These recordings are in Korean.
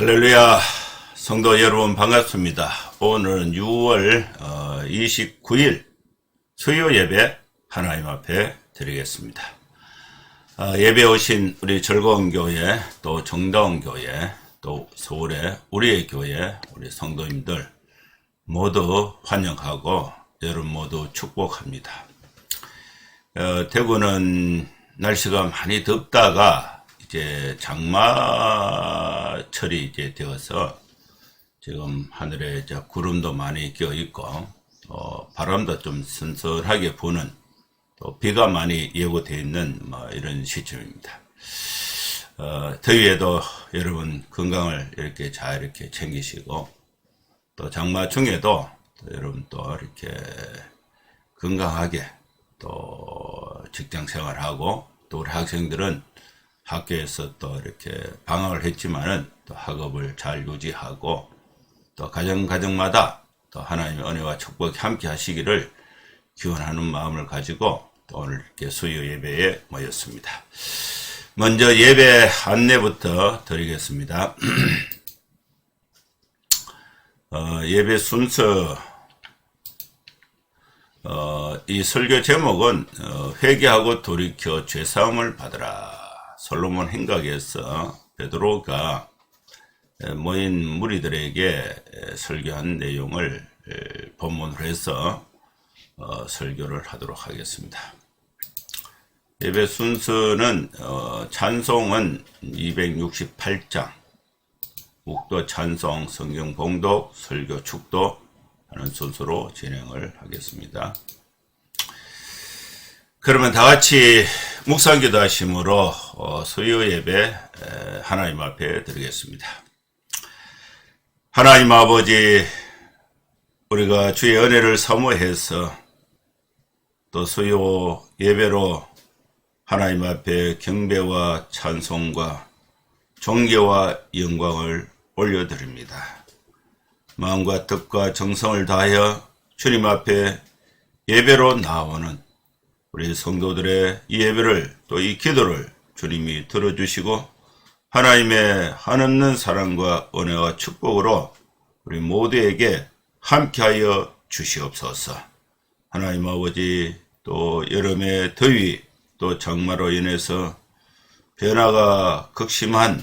할렐루야, 성도 여러분 반갑습니다. 오늘은 6월 29일 수요 예배 하나님 앞에 드리겠습니다. 예배 오신 우리 즐거운 교회, 또 정다운 교회, 또 서울의 우리의 교회, 우리 성도님들 모두 환영하고 여러분 모두 축복합니다. 대구는 날씨가 많이 덥다가 이제 장마철이 이제 되어서 지금 하늘에 이제 구름도 많이 껴 있고 바람도 좀 선선하게 부는 또 비가 많이 예고되어 있는 이런 시점입니다. 더위에도 여러분 건강을 이렇게 잘 이렇게 챙기시고 또 장마 중에도 또 여러분 또 이렇게 건강하게 또 직장 생활하고 또 우리 학생들은 학교에서 또 이렇게 방학을 했지만은 또 학업을 잘 유지하고 또 가정마다 또 하나님의 은혜와 축복이 함께 하시기를 기원하는 마음을 가지고 또 오늘 이렇게 수요 예배에 모였습니다. 먼저 예배 안내부터 드리겠습니다. 예배 순서, 이 설교 제목은 회개하고 돌이켜 죄사함을 받으라. 솔로몬 행각에서 베드로가 모인 무리들에게 설교한 내용을 본문으로 해서 설교를 하도록 하겠습니다. 예배 순서는 찬송은 268장, 묵도 찬송, 성경 봉독, 설교 축도 하는 순서로 진행을 하겠습니다. 그러면 다 같이 묵상기도 하심으로 수요 예배 하나님 앞에 드리겠습니다. 하나님 아버지, 우리가 주의 은혜를 사모해서 또 수요 예배로 하나님 앞에 경배와 찬송과 존귀와 영광을 올려드립니다. 마음과 뜻과 정성을 다하여 주님 앞에 예배로 나오는 우리 성도들의 이 예배를 또 이 기도를 주님이 들어주시고 하나님의 한없는 사랑과 은혜와 축복으로 우리 모두에게 함께하여 주시옵소서. 하나님 아버지, 또 여름의 더위 또 장마로 인해서 변화가 극심한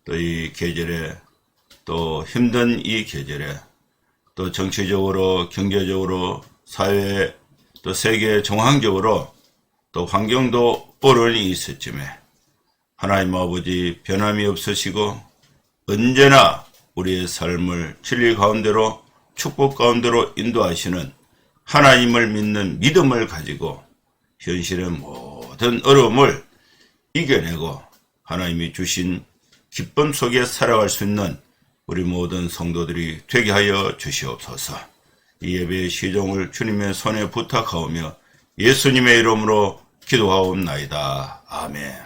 또 이 계절에 또 힘든 이 계절에 또 정치적으로 경제적으로 사회 또 세계 정황적으로 또 환경도 어려움이 있었지만 하나님 아버지 변함이 없으시고 언제나 우리의 삶을 진리 가운데로 축복 가운데로 인도하시는 하나님을 믿는 믿음을 가지고 현실의 모든 어려움을 이겨내고 하나님이 주신 기쁨 속에 살아갈 수 있는 우리 모든 성도들이 되게 하여 주시옵소서. 이 예배의 시종을 주님의 손에 부탁하오며 예수님의 이름으로 기도하옵나이다. 아멘.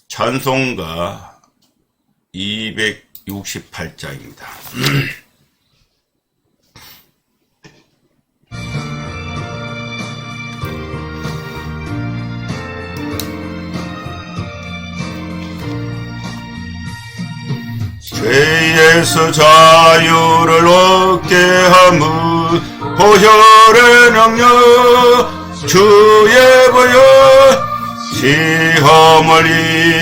찬송가 268장입니다. 죄에서 자유를 얻게 함은 보혈의 능력 주의 보혈 시험을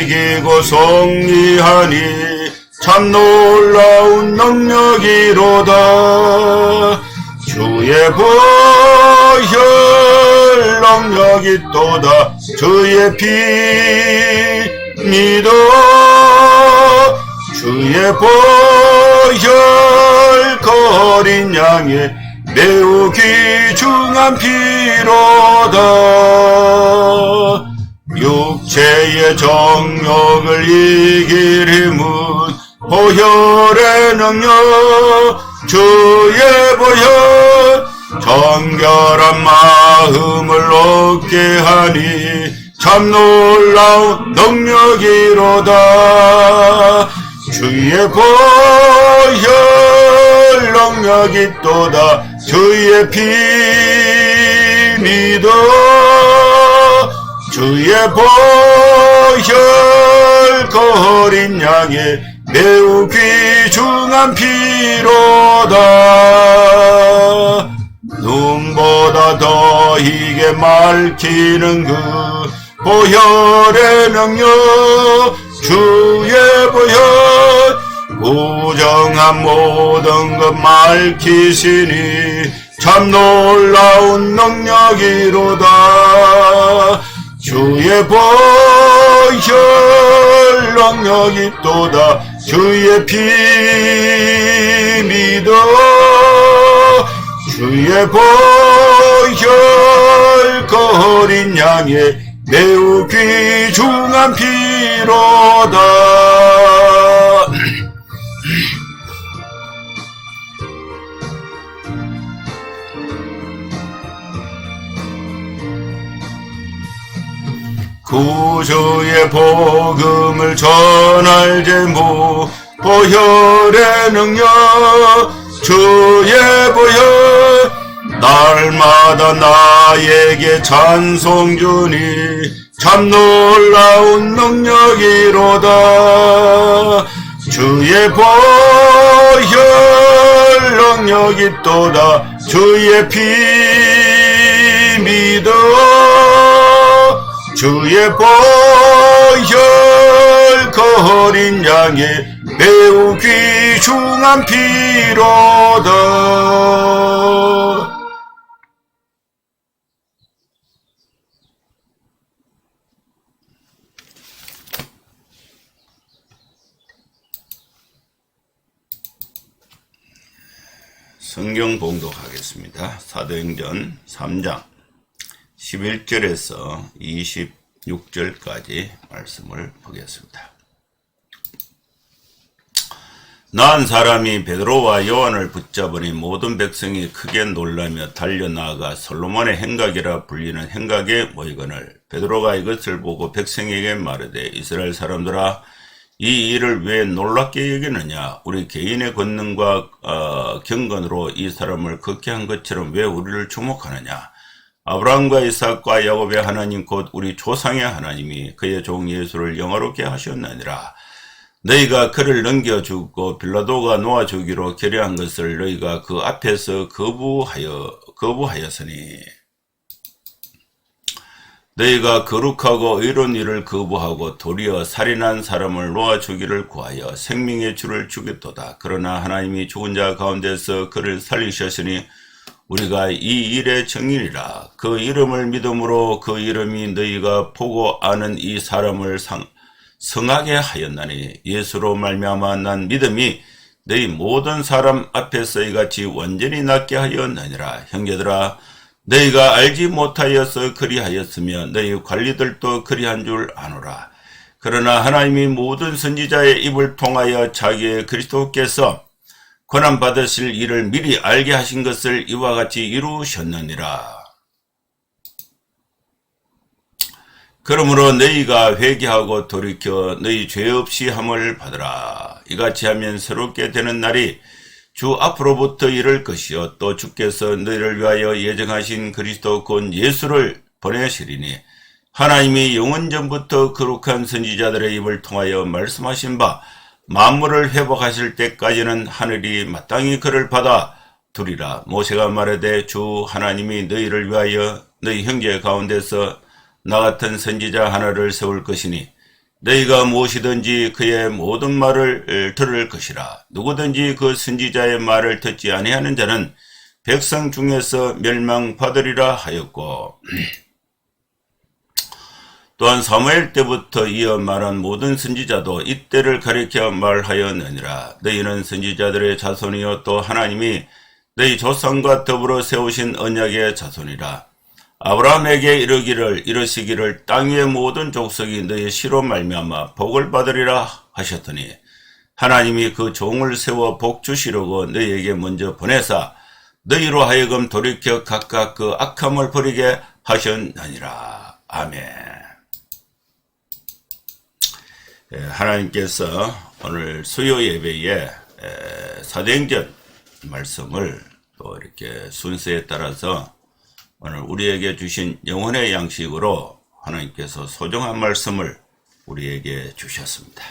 이기고 승리하니 참 놀라운 능력이로다. 주의 보혈 능력이 또다. 주의 피 믿어 주의 보혈 거린 양의 매우 귀중한 피로다. 육체의 정욕을 이길 힘은 보혈의 능력 주의 보혈 정결한 마음을 얻게 하니 참 놀라운 능력이로다. 주의 보혈 능력이 또다. 주의 피 믿어 주의 보혈 거린 양의 매우 귀중한 피로다. 눈보다 더 희게 맑히는 그 보혈의 능력, 주의 보혈, 부정한 모든 것 맑히시니 참 놀라운 능력이로다. 주의 보혈 능력이 또다. 주의 피 믿어. 주의 보혈 그 어린 양의 매우 귀중한 피로다. 구주의 복음을 전할 제목, 보혈의 능력, 주의 보혈, 날마다 나에게 찬송 주니 참 놀라운 능력이로다. 주의 보혈 능력이 또다. 주의 피 믿어. 주의 보혈 그 어린 양의 매우 귀중한 피로다. 성경 봉독하겠습니다. 사도행전 3장 11절에서 26절까지 말씀을 보겠습니다. 난 사람이 베드로와 요한을 붙잡으니 모든 백성이 크게 놀라며 달려나가 솔로몬의 행각이라 불리는 행각에 모이거늘 베드로가 이것을 보고 백성에게 말하되 이스라엘 사람들아 이 일을 왜 놀랍게 여기느냐. 우리 개인의 권능과 경건으로 이 사람을 걷게 한 것처럼 왜 우리를 주목하느냐. 아브라함과 이삭과 야곱의 하나님 곧 우리 조상의 하나님이 그의 종 예수를 영화롭게 하셨느니라. 너희가 그를 넘겨주고 빌라도가 놓아주기로 결의한 것을 너희가 그 앞에서 거부하였으니 너희가 거룩하고 의로운 일을 거부하고 도리어 살인한 사람을 놓아주기를 구하여 생명의 주를 주겠도다. 그러나 하나님이 죽은 자 가운데서 그를 살리셨으니 우리가 이 일의 증인이라. 그 이름을 믿음으로 그 이름이 너희가 보고 아는 이 사람을 성하게 하였나니 예수로 말미암아 난 믿음이 너희 모든 사람 앞에서 이같이 완전히 낫게 하였느니라. 형제들아 너희가 알지 못하여서 그리하였으며 너희 관리들도 그리한 줄 아노라. 그러나 하나님이 모든 선지자의 입을 통하여 자기의 그리스도께서 고난받으실 일을 미리 알게 하신 것을 이와 같이 이루셨느니라. 그러므로 너희가 회개하고 돌이켜 너희 죄 없이 함을 받으라. 이같이 하면 새롭게 되는 날이 주 앞으로부터 이를 것이요 또 주께서 너희를 위하여 예정하신 그리스도 곧 예수를 보내시리니 하나님이 영원전부터 거룩한 선지자들의 입을 통하여 말씀하신 바 만물을 회복하실 때까지는 하늘이 마땅히 그를 받아 두리라. 모세가 말하되 주 하나님이 너희를 위하여 너희 형제 가운데서 나 같은 선지자 하나를 세울 것이니 너희가 무엇이든지 그의 모든 말을 들을 것이라. 누구든지 그 선지자의 말을 듣지 아니하는 자는 백성 중에서 멸망받으리라 하였고 또한 사무엘 때부터 이어 말한 모든 선지자도 이때를 가리켜 말하였느니라. 너희는 선지자들의 자손이요 또 하나님이 너희 조상과 더불어 세우신 언약의 자손이라. 아브라함에게 이르시기를 땅 위의 모든 족속이 너희 씨로 말미암아 복을 받으리라 하셨더니 하나님이 그 종을 세워 복 주시려고 너희에게 먼저 보내사 너희로 하여금 돌이켜 각각 그 악함을 버리게 하셨느니라. 아멘. 하나님께서 오늘 수요 예배에 사도행전 말씀을 또 이렇게 순서에 따라서 오늘 우리에게 주신 영혼의 양식으로 하나님께서 소중한 말씀을 우리에게 주셨습니다.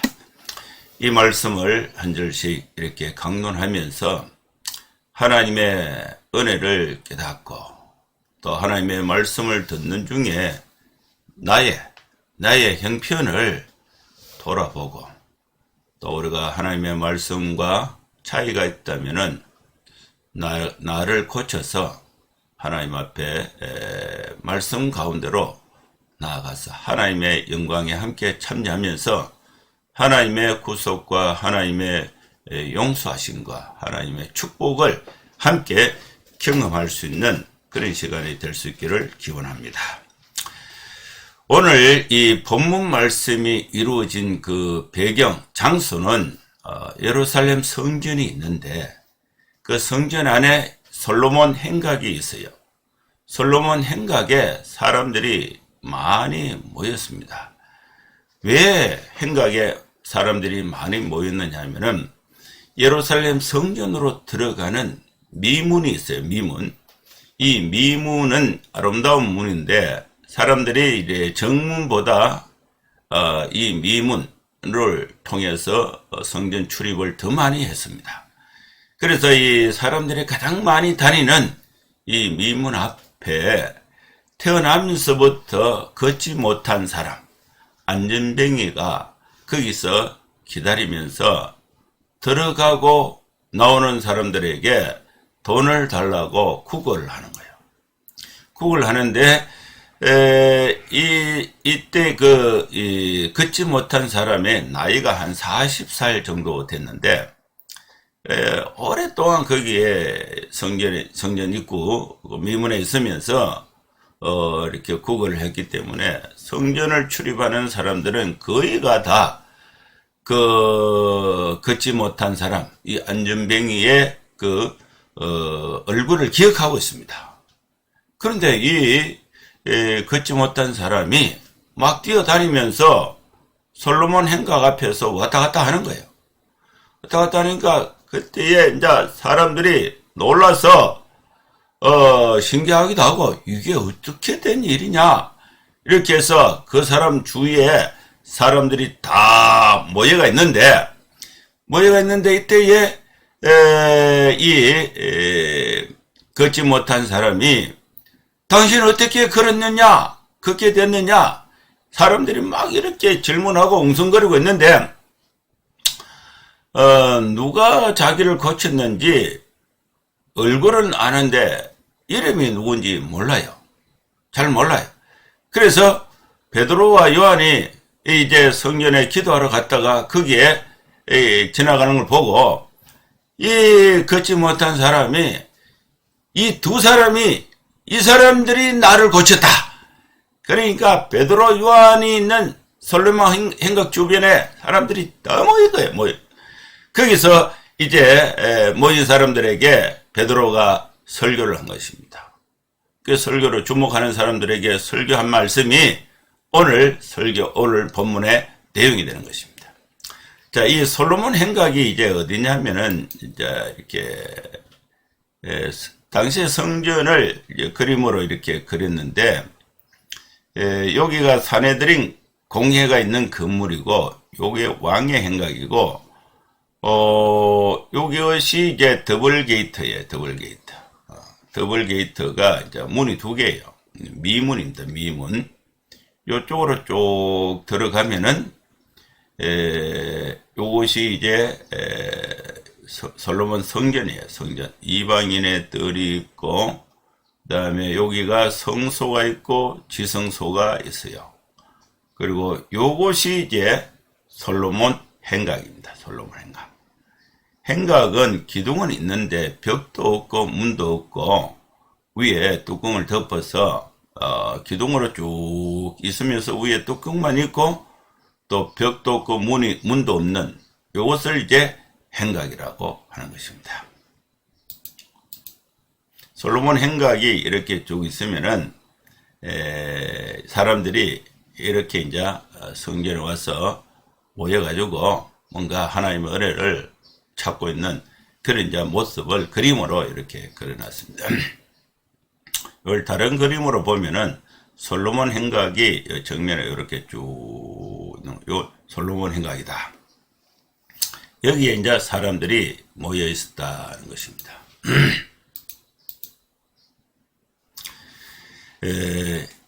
이 말씀을 한 절씩 이렇게 강론하면서 하나님의 은혜를 깨닫고 또 하나님의 말씀을 듣는 중에 나의 형편을 돌아보고 또 우리가 하나님의 말씀과 차이가 있다면은 나를 고쳐서 하나님 앞에 말씀 가운데로 나아가서 하나님의 영광에 함께 참여하면서 하나님의 구속과 하나님의 용서하심과 하나님의 축복을 함께 경험할 수 있는 그런 시간이 될 수 있기를 기원합니다. 오늘 이 본문 말씀이 이루어진 그 배경 장소는 예루살렘 성전이 있는데 그 성전 안에 솔로몬 행각이 있어요. 솔로몬 행각에 사람들이 많이 모였습니다. 왜 행각에 사람들이 많이 모였느냐 하면은 예루살렘 성전으로 들어가는 미문이 있어요. 미문. 이 미문은 아름다운 문인데 사람들이 이제 정문보다 이 미문을 통해서 성전 출입을 더 많이 했습니다. 그래서 이 사람들이 가장 많이 다니는 이 미문 앞에 태어나면서부터 걷지 못한 사람, 안전뱅이가 거기서 기다리면서 들어가고 나오는 사람들에게 돈을 달라고 구걸을 하는 거예요. 구걸을 하는데 이때 걷지 못한 사람의 나이가 한 40살 정도 됐는데 오랫동안 거기에 성전 입구 미문에 있으면서 이렇게 구걸을 했기 때문에 성전을 출입하는 사람들은 거의가 다 걷지 못한 사람, 이 안전뱅이의 얼굴을 기억하고 있습니다. 그런데 이 걷지 못한 사람이 막 뛰어다니면서 솔로몬 행각 앞에서 왔다 갔다 하는 거예요. 왔다 갔다 하니까 그때에 이제 사람들이 놀라서 신기하기도 하고 이게 어떻게 된 일이냐 이렇게 해서 그 사람 주위에 사람들이 다 모여가 있는데 이때에 걷지 못한 사람이 당신 어떻게 걸었느냐 걷게 됐느냐 사람들이 막 이렇게 질문하고 웅성거리고 있는데 누가 자기를 고쳤는지 얼굴은 아는데 이름이 누군지 몰라요. 잘 몰라요. 그래서 베드로와 요한이 이제 성전에 기도하러 갔다가 거기에 지나가는 걸 보고 이 걷지 못한 사람이 이 두 사람이 이 사람들이 나를 고쳤다. 그러니까 베드로 요한이 있는 솔로몬 행각 주변에 사람들이 다 모인 거예요. 거기서 이제 모인 사람들에게 베드로가 설교를 한 것입니다. 그 설교를 주목하는 사람들에게 설교한 말씀이 오늘 본문의 내용이 되는 것입니다. 자, 이 솔로몬 행각이 이제 어디냐면은 이제 이렇게 당시에 성전을 이제 그림으로 이렇게 그렸는데 여기가 사내들인 공회가 있는 건물이고 요게 왕의 행각이고 요것이 이제 더블 게이트예요. 더블 게이트. 더블 게이트가 이제 문이 두 개예요. 미문입니다. 미문. 요쪽으로 쭉 들어가면은 요것이 이제 솔로몬 성전이에요. 성전. 이방인의 뜰이 있고 그다음에 여기가 성소가 있고 지성소가 있어요. 그리고 요것이 이제 솔로몬 행각입니다. 솔로몬 행각. 행각은 기둥은 있는데 벽도 없고 문도 없고 위에 뚜껑을 덮어서 기둥으로 쭉 있으면서 위에 뚜껑만 있고 또 벽도 없고 문도 없는 요것을 이제 행각이라고 하는 것입니다. 솔로몬 행각이 이렇게 쭉 있으면은 사람들이 이렇게 이제 성전에 와서 모여가지고 뭔가 하나님의 은혜를 찾고 있는 그런 이제 모습을 그림으로 이렇게 그려놨습니다. 이걸 다른 그림으로 보면은 솔로몬 행각이 정면에 이렇게 쭉 요 솔로몬 행각이다. 여기에 이제 사람들이 모여 있었다는 것입니다.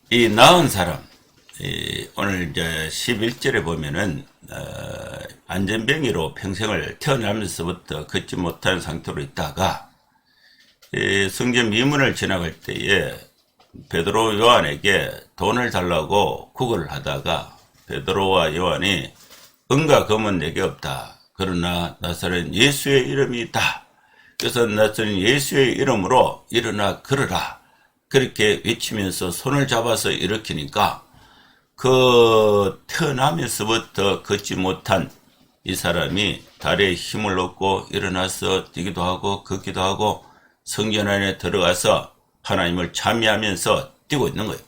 이 나은 사람, 오늘 이제 11절에 보면은 안전병이로 평생을 태어나면서부터 걷지 못한 상태로 있다가 성전 미문을 지나갈 때에 베드로 요한에게 돈을 달라고 구걸을 하다가 베드로와 요한이 은과 금은 내게 없다. 그러나 나사렛 예수의 이름이 있다. 그래서 나사렛 예수의 이름으로 일어나 걸어라. 그렇게 외치면서 손을 잡아서 일으키니까 그 태어나면서부터 걷지 못한 이 사람이 다리에 힘을 얻고 일어나서 뛰기도 하고 걷기도 하고 성전 안에 들어가서 하나님을 찬미하면서 뛰고 있는 거예요.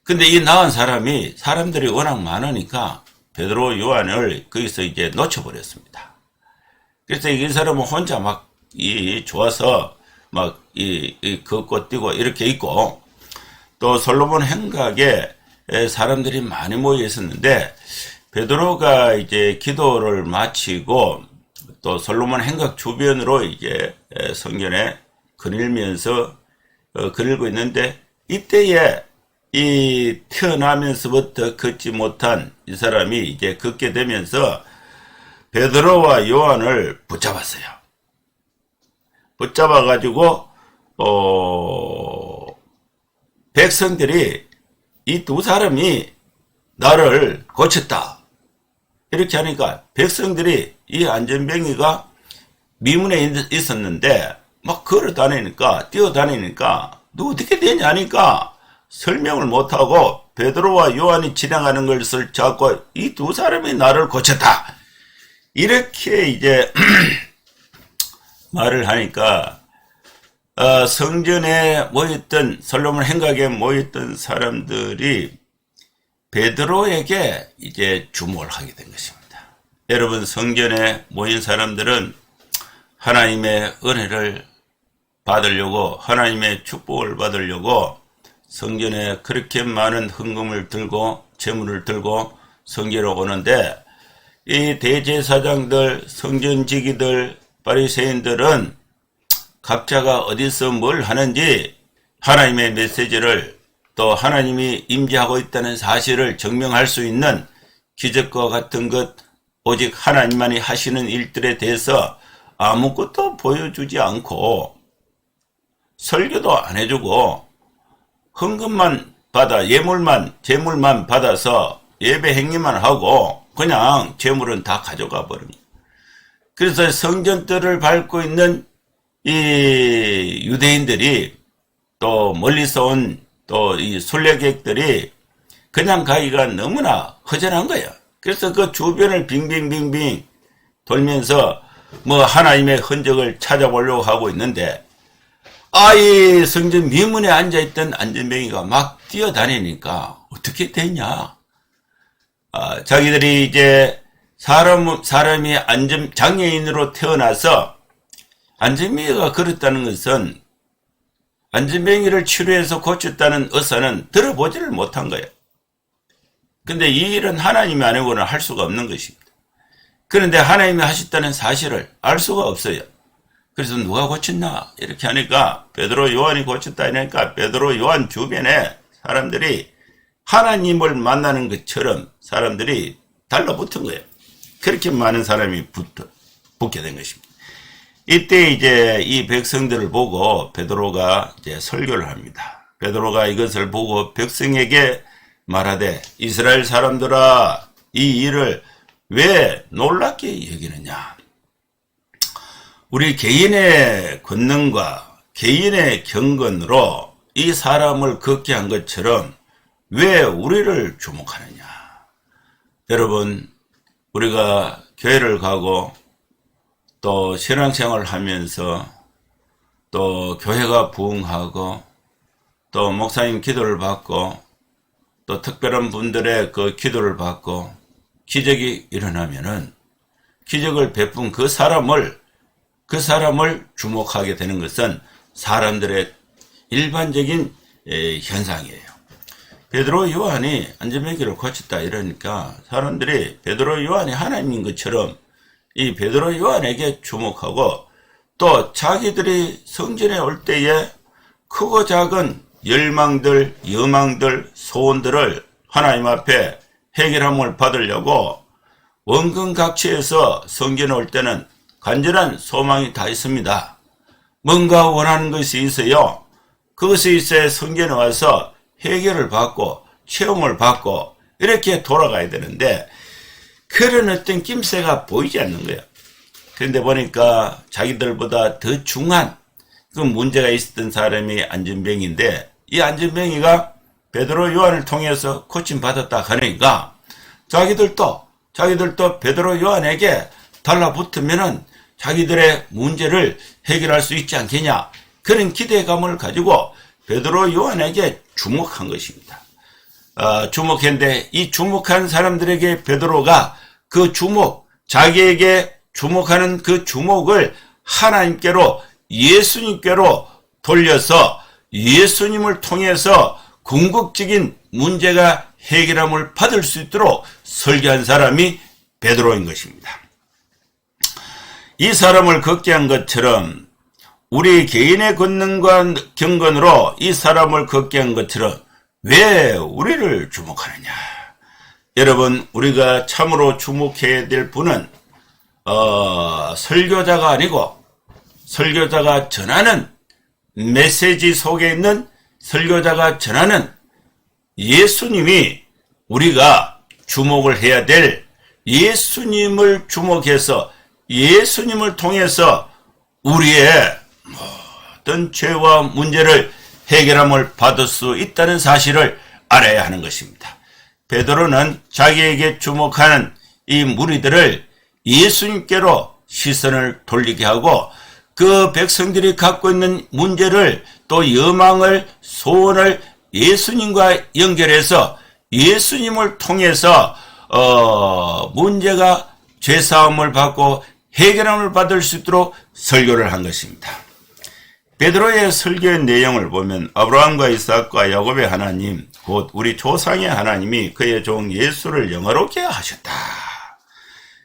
근데 이 나은 사람이 사람들이 워낙 많으니까 베드로 요한을 거기서 이제 놓쳐버렸습니다. 그래서 이 사람은 혼자 막 좋아서 막 걷고 뛰고 이렇게 있고, 또 솔로몬 행각에 사람들이 많이 모여 있었는데 베드로가 이제 기도를 마치고 또 솔로몬 행각 주변으로 이제 성전에 거닐면서 거닐고 있는데, 이때에 이 태어나면서부터 걷지 못한 이 사람이 이제 걷게 되면서 베드로와 요한을 붙잡았어요. 붙잡아가지고 백성들이 이 두 사람이 나를 고쳤다 이렇게 하니까 백성들이 이 안전병이가 미문에 있었는데 막 걸어다니니까 뛰어다니니까 너 어떻게 되냐 하니까 설명을 못하고 베드로와 요한이 지나가는 것을 잡고 이 두 사람이 나를 고쳤다 이렇게 이제 말을 하니까 성전에 모였던 솔로몬 행각에 모였던 사람들이 베드로에게 이제 주목을 하게 된 것입니다. 여러분, 성전에 모인 사람들은 하나님의 은혜를 받으려고, 하나님의 축복을 받으려고 성전에 그렇게 많은 헌금을 들고 재물을 들고 성전에 오는데, 이 대제사장들, 성전지기들, 바리새인들은 각자가 어디서 뭘 하는지 하나님의 메시지를, 또 하나님이 임재하고 있다는 사실을 증명할 수 있는 기적과 같은 것, 오직 하나님만이 하시는 일들에 대해서 아무것도 보여주지 않고 설교도 안 해주고 헌금만 받아 재물만 받아서 예배 행위만 하고 그냥 재물은 다 가져가 버립니다. 그래서 성전들을 밟고 있는 이 유대인들이, 또 멀리서 온 또 이 순례객들이 그냥 가기가 너무나 허전한 거예요. 그래서 그 주변을 빙빙빙빙 돌면서 뭐 하나님의 흔적을 찾아보려고 하고 있는데, 이 성전 미문에 앉아있던 안전병이가 막 뛰어다니니까 어떻게 되냐. 자기들이 이제 사람이 장애인으로 태어나서 안전병이가 그렇다는 것은 안전병이를 치료해서 고쳤다는 의사는 들어보지를 못한 거예요. 근데 이 일은 하나님이 아니고는 할 수가 없는 것입니다. 그런데 하나님이 하셨다는 사실을 알 수가 없어요. 그래서 누가 고쳤나 이렇게 하니까 베드로 요한이 고쳤다 하니까 베드로 요한 주변에 사람들이 하나님을 만나는 것처럼 사람들이 달라붙은 거예요. 그렇게 많은 사람이 붙게 된 것입니다. 이때 이제 이 백성들을 보고 베드로가 이제 설교를 합니다. 베드로가 이것을 보고 백성에게 말하되, 이스라엘 사람들아, 이 일을 왜 놀랍게 여기느냐? 우리 개인의 권능과 개인의 경건으로 이 사람을 걷게 한 것처럼 왜 우리를 주목하느냐? 여러분, 우리가 교회를 가고 또 신앙생활을 하면서 또 교회가 부흥하고 또 목사님 기도를 받고 또 특별한 분들의 그 기도를 받고 기적이 일어나면은 기적을 베푼 그 사람을 주목하게 되는 것은 사람들의 일반적인 현상이에요. 베드로 요한이 안전병기를 고쳤다 이러니까 사람들이 베드로 요한이 하나님인 것처럼 이 베드로 요한에게 주목하고 또 자기들이 성전에 올 때에 크고 작은 열망들, 여망들, 소원들을 하나님 앞에 해결함을 받으려고 원근각취해서 성전에 올 때는 간절한 소망이 다 있습니다. 뭔가 원하는 것이 있어요. 그것이 있어야 성전에 와서 해결을 받고 체험을 받고 이렇게 돌아가야 되는데 그런 어떤 낌새가 보이지 않는 거예요. 그런데 보니까 자기들보다 더 중한 그 문제가 있었던 사람이 안전뱅이인데 이 안전뱅이가 베드로 요한을 통해서 고침받았다 하니까 자기들도 베드로 요한에게 달라붙으면은 자기들의 문제를 해결할 수 있지 않겠냐 그런 기대감을 가지고 베드로 요한에게 주목한 것입니다. 주목했는데 이 주목한 사람들에게 베드로가 그 자기에게 주목하는 그 주목을 하나님께로 예수님께로 돌려서 예수님을 통해서 궁극적인 문제가 해결함을 받을 수 있도록 설계한 사람이 베드로인 것입니다. 이 사람을 걷게 한 것처럼 우리 개인의 권능과 경건으로 이 사람을 걷게 한 것처럼 왜 우리를 주목하느냐? 여러분, 우리가 참으로 주목해야 될 분은 설교자가 아니고 설교자가 전하는 메시지 속에 있는 설교자가 전하는 예수님이 우리가 주목을 해야 될 예수님을 주목해서 예수님을 통해서 우리의 모든 죄와 문제를 해결함을 받을 수 있다는 사실을 알아야 하는 것입니다. 베드로는 자기에게 주목하는 이 무리들을 예수님께로 시선을 돌리게 하고 그 백성들이 갖고 있는 문제를 또 여망을 소원을 예수님과 연결해서 예수님을 통해서 문제가 죄사함을 받고 해결함을 받을 수 있도록 설교를 한 것입니다. 베드로의 설교의 내용을 보면 아브라함과 이삭과 야곱의 하나님 곧 우리 조상의 하나님이 그의 종 예수를 영화롭게 하셨다.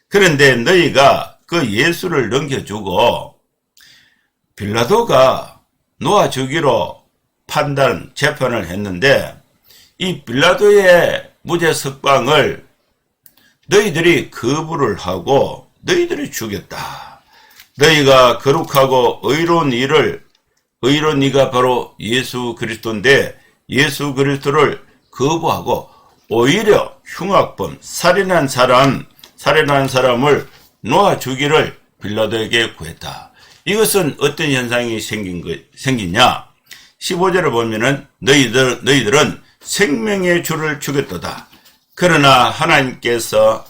그런데 너희가 그 예수를 넘겨주고 빌라도가 놓아주기로 재판을 했는데 이 빌라도의 무죄 석방을 너희들이 거부를 하고 너희들이 죽였다. 너희가 거룩하고 의로운 이가 바로 예수 그리스도인데 예수 그리스도를 거부하고 오히려 흉악범, 살인한 사람을 놓아주기를 빌라도에게 구했다. 이것은 어떤 현상이 생기냐? 15절을 보면은 너희들은 생명의 주를 죽였도다. 그러나 하나님께서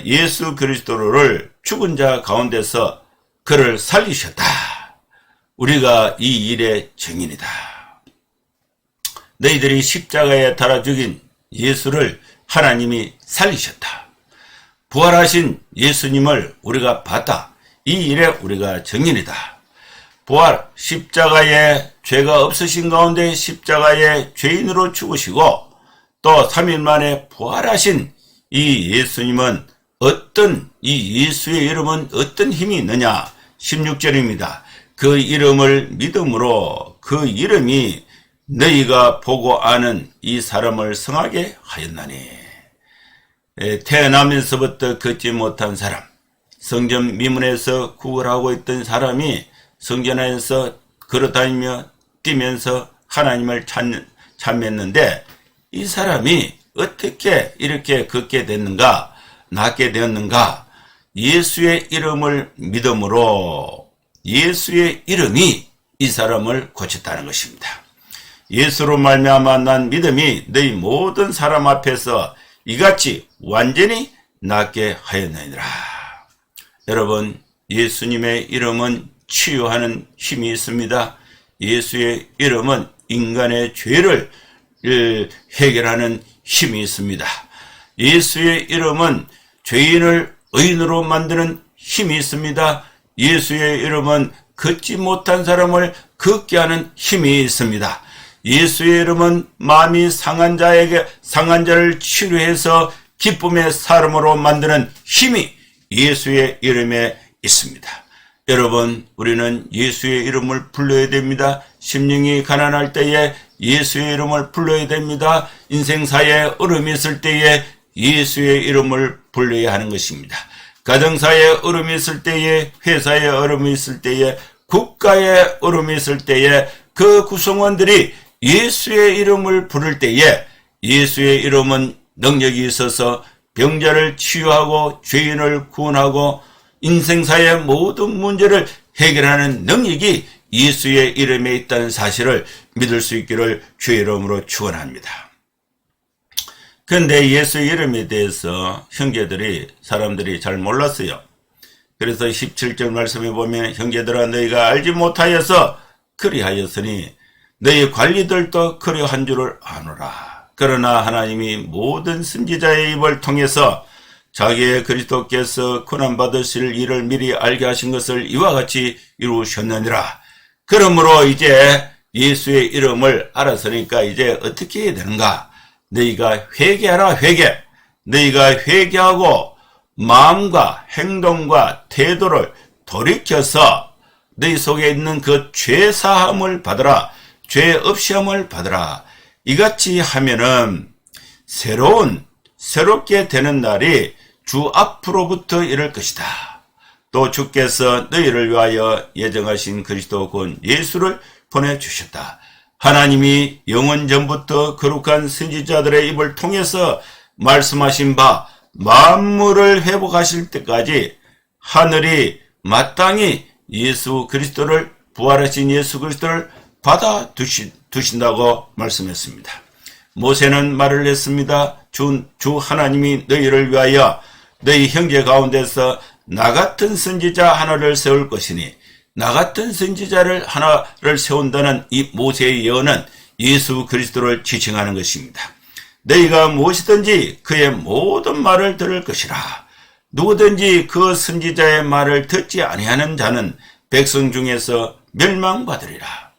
예수 그리스도를 죽은 자 가운데서 그를 살리셨다. 우리가 이 일의 증인이다. 너희들이 십자가에 달아 죽인 예수를 하나님이 살리셨다. 부활하신 예수님을 우리가 봤다. 이 일에 우리가 증인이다. 십자가에 죄가 없으신 가운데 십자가에 죄인으로 죽으시고 또 3일 만에 부활하신 이 예수님은 이 예수의 이름은 어떤 힘이 있느냐? 16절입니다. 그 이름을 믿음으로 그 이름이 너희가 보고 아는 이 사람을 성하게 하였나니. 태어나면서부터 걷지 못한 사람, 성전 미문에서 구걸하고 있던 사람이 성전 안에서 걸어다니며 뛰면서 하나님을 찬미했는데 이 사람이 어떻게 이렇게 걷게 됐는가, 낫게 되었는가? 예수의 이름을 믿음으로 예수의 이름이 이 사람을 고쳤다는 것입니다. 예수로 말미암아 난 믿음이 너희 모든 사람 앞에서 이같이 완전히 낫게 하였느니라. 여러분, 예수님의 이름은 치유하는 힘이 있습니다. 예수의 이름은 인간의 죄를 해결하는 힘이 있습니다. 예수의 이름은 죄인을 의인으로 만드는 힘이 있습니다. 예수의 이름은 걷지 못한 사람을 걷게 하는 힘이 있습니다. 예수의 이름은 마음이 상한 자를 치료해서 기쁨의 사람으로 만드는 힘이 예수의 이름에 있습니다. 여러분, 우리는 예수의 이름을 불러야 됩니다. 심령이 가난할 때에 예수의 이름을 불러야 됩니다. 인생사에 어려움이 있을 때에 예수의 이름을 불러야 하는 것입니다. 가정사에 어려움이 있을 때에, 회사에 어려움이 있을 때에, 국가에 어려움이 있을 때에 그 구성원들이 예수의 이름을 부를 때에 예수의 이름은 능력이 있어서 병자를 치유하고 죄인을 구원하고 인생사의 모든 문제를 해결하는 능력이 예수의 이름에 있다는 사실을 믿을 수 있기를 주의 이름으로 축원합니다. 그런데 예수의 이름에 대해서 형제들이, 사람들이 잘 몰랐어요. 그래서 17절 말씀에 보면 형제들아 너희가 알지 못하여서 그리하였으니 너희 관리들도 그리한 줄을 아노라. 그러나 하나님이 모든 선지자의 입을 통해서 자기의 그리스도께서 고난받으실 일을 미리 알게 하신 것을 이와 같이 이루셨느니라. 그러므로 이제 예수의 이름을 알았으니까 이제 어떻게 해야 되는가? 너희가 회개하라, 회개. 너희가 회개하고 마음과 행동과 태도를 돌이켜서 너희 속에 있는 그 죄사함을 받으라. 죄 없이 함을 받으라. 이같이 하면은 새롭게 되는 날이 주 앞으로부터 이를 것이다. 또 주께서 너희를 위하여 예정하신 그리스도 곧 예수를 보내주셨다. 하나님이 영원 전부터 거룩한 선지자들의 입을 통해서 말씀하신 바 만물을 회복하실 때까지 하늘이 마땅히 예수 그리스도를, 부활하신 예수 그리스도를 받아 두신다고 말씀했습니다. 모세는 말을 했습니다. 주 하나님이 너희를 위하여 너희 형제 가운데서 나 같은 선지자 하나를 세울 것이니, 나 같은 선지자를 하나를 세운다는 이 모세의 예언은 예수 그리스도를 지칭하는 것입니다. 너희가 무엇이든지 그의 모든 말을 들을 것이라. 누구든지 그 선지자의 말을 듣지 아니하는 자는 백성 중에서 멸망받으리라.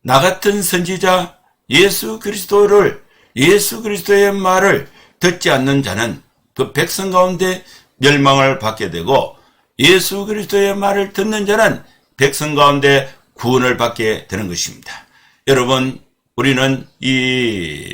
나 같은 선지자 예수 그리스도의 말을 듣지 않는 자는 그 백성 가운데 멸망을 받게 되고, 예수 그리스도의 말을 듣는 자는 백성 가운데 구원을 받게 되는 것입니다. 여러분, 우리는 이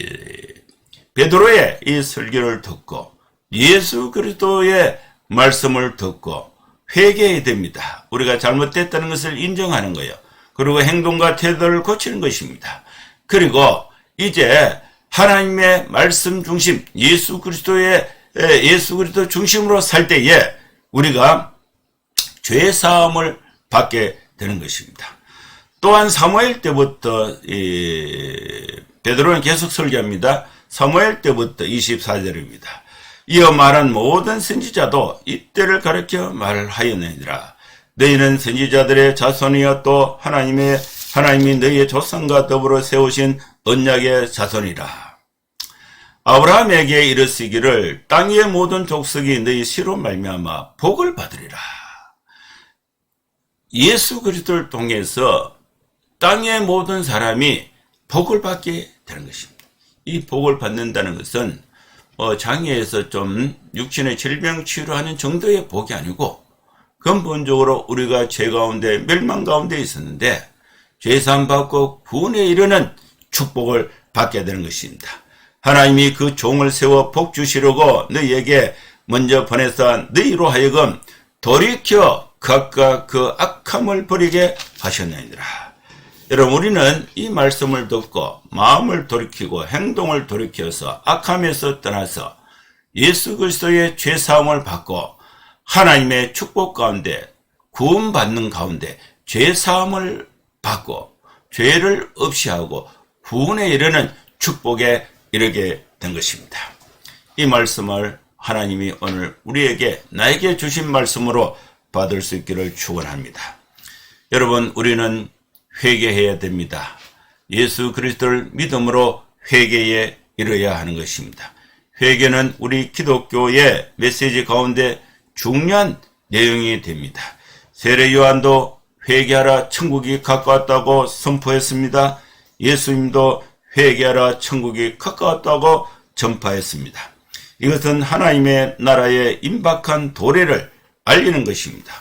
베드로의 이 설교를 듣고 예수 그리스도의 말씀을 듣고 회개해야 됩니다. 우리가 잘못됐다는 것을 인정하는 거예요. 그리고 행동과 태도를 고치는 것입니다. 그리고 이제 하나님의 말씀 중심, 예수 그리스도 중심으로 살 때에 우리가 죄 사함을 받게 되는 것입니다. 또한 사무엘 때부터 베드로는 계속 설교합니다. 사무엘 때부터 24절입니다. 이어 말한 모든 선지자도 이때를 가르쳐 말하였느니라. 너희는 선지자들의 자손이여 또 하나님이 너희의 조상과 더불어 세우신 언약의 자손이라. 아브라함에게 이르시기를 땅의 모든 족속이 너희 씨로 말미암아 복을 받으리라. 예수 그리스도를 통해서 땅의 모든 사람이 복을 받게 되는 것입니다. 이 복을 받는다는 것은 장애에서 좀 육신의 질병 치료하는 정도의 복이 아니고 근본적으로 우리가 죄 가운데 멸망 가운데 있었는데 죄사함 받고 구원에 이르는 축복을 받게 되는 것입니다. 하나님이 그 종을 세워 복 주시려고 너희에게 먼저 보내서 너희로 하여금 돌이켜 각각 그 악함을 버리게 하셨느니라. 여러분, 우리는 이 말씀을 듣고 마음을 돌이키고 행동을 돌이켜서 악함에서 떠나서 예수 그리스도의 죄사함을 받고 하나님의 축복 가운데 구원받는 가운데 죄사함을 받고 죄를 없이 하고 구원에 이르는 축복에 이르게 된 것입니다. 이 말씀을 하나님이 오늘 우리에게, 나에게 주신 말씀으로 받을 수 있기를 축원합니다. 여러분, 우리는 회개해야 됩니다. 예수 그리스도를 믿음으로 회개에 이르러야 하는 것입니다. 회개는 우리 기독교의 메시지 가운데 중요한 내용이 됩니다. 세례 요한도 회개하라 천국이 가까웠다고 선포했습니다. 예수님도 회개하라 천국이 가까웠다고 전파했습니다. 이것은 하나님의 나라의 임박한 도래를 알리는 것입니다.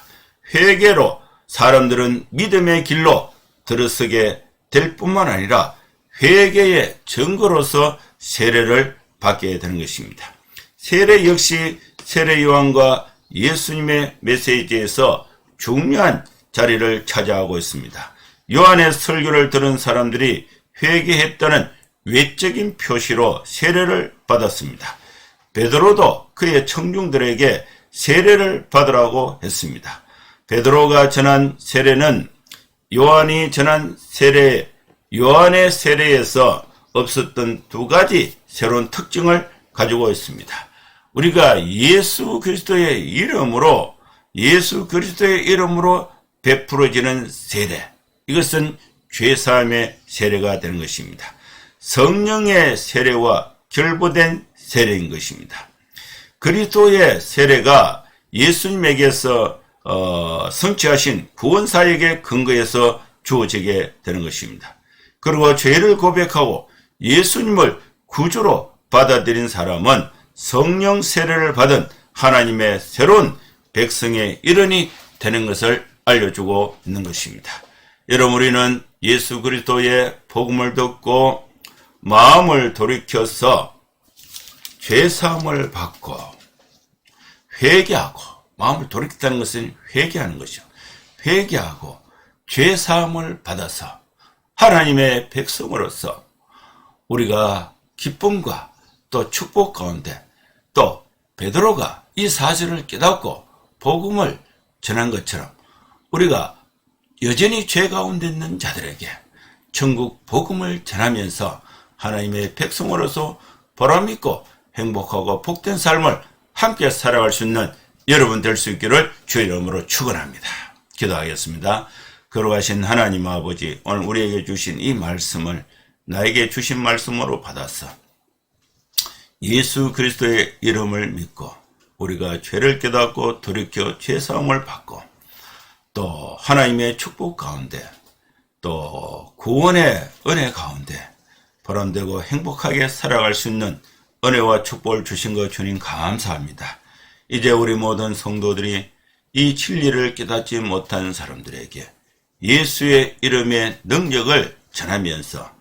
회개로 사람들은 믿음의 길로 들어서게 될 뿐만 아니라 회개의 증거로서 세례를 받게 되는 것입니다. 세례 역시 세례 요한과 예수님의 메시지에서 중요한 자리를 차지하고 있습니다. 요한의 설교를 들은 사람들이 회개했다는 외적인 표시로 세례를 받았습니다. 베드로도 그의 청중들에게 세례를 받으라고 했습니다. 베드로가 전한 세례는 요한이 전한 세례, 요한의 세례에서 없었던 두 가지 새로운 특징을 가지고 있습니다. 우리가 예수 그리스도의 이름으로 베풀어지는 세례, 이것은 죄사함의 세례가 되는 것입니다. 성령의 세례와 결부된 세례인 것입니다. 그리스도의 세례가 예수님에게서 성취하신 구원사역의 근거에서 주어지게 되는 것입니다. 그리고 죄를 고백하고 예수님을 구주로 받아들인 사람은 성령 세례를 받은 하나님의 새로운 백성의 일원이 되는 것을 알려주고 있는 것입니다. 여러분, 우리는 예수 그리스도의 복음을 듣고 마음을 돌이켜서 죄사함을 받고 회개하고, 마음을 돌이켰다는 것은 회개하는 것이죠. 회개하고 죄사함을 받아서 하나님의 백성으로서 우리가 기쁨과 또 축복 가운데, 또 베드로가 이 사실을 깨닫고 복음을 전한 것처럼 우리가 여전히 죄 가운데 있는 자들에게 천국 복음을 전하면서 하나님의 백성으로서 보람있고 행복하고 복된 삶을 함께 살아갈 수 있는 여러분 될 수 있기를 주의 이름으로 축원합니다. 기도하겠습니다. 거룩하신 하나님 아버지, 오늘 우리에게 주신 이 말씀을 나에게 주신 말씀으로 받아서 예수 그리스도의 이름을 믿고 우리가 죄를 깨닫고 돌이켜 죄사함을 받고 또 하나님의 축복 가운데 또 구원의 은혜 가운데 보람되고 행복하게 살아갈 수 있는 은혜와 축복을 주신 것 주님 감사합니다. 이제 우리 모든 성도들이 이 진리를 깨닫지 못한 사람들에게 예수의 이름의 능력을 전하면서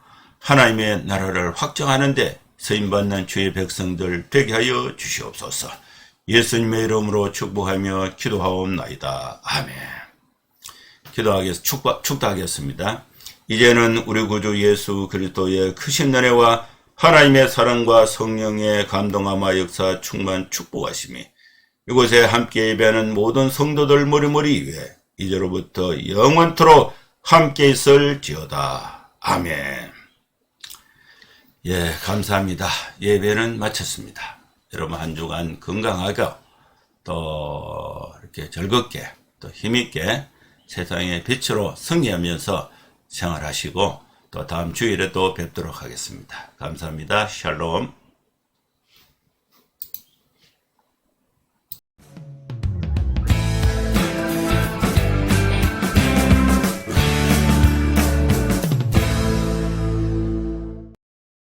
하나님의 나라를 확정하는 데 쓰임받는 주의 백성들 되게 하여 주시옵소서. 예수님의 이름으로 축복하며 기도하옵나이다. 아멘. 축도하겠습니다. 이제는 우리 구주 예수 그리스도의 크신 은혜와 하나님의 사랑과 성령의 감동함과 역사 충만 축복하심이 이곳에 함께 예배하는 모든 성도들 머리머리 위에 이제로부터 영원토록 함께 있을지어다. 아멘. 예, 감사합니다. 예배는 마쳤습니다. 여러분 한 주간 건강하게 또 이렇게 즐겁게 또 힘있게 세상의 빛으로 승리하면서 생활하시고 또 다음 주일에 또 뵙도록 하겠습니다. 감사합니다. 샬롬.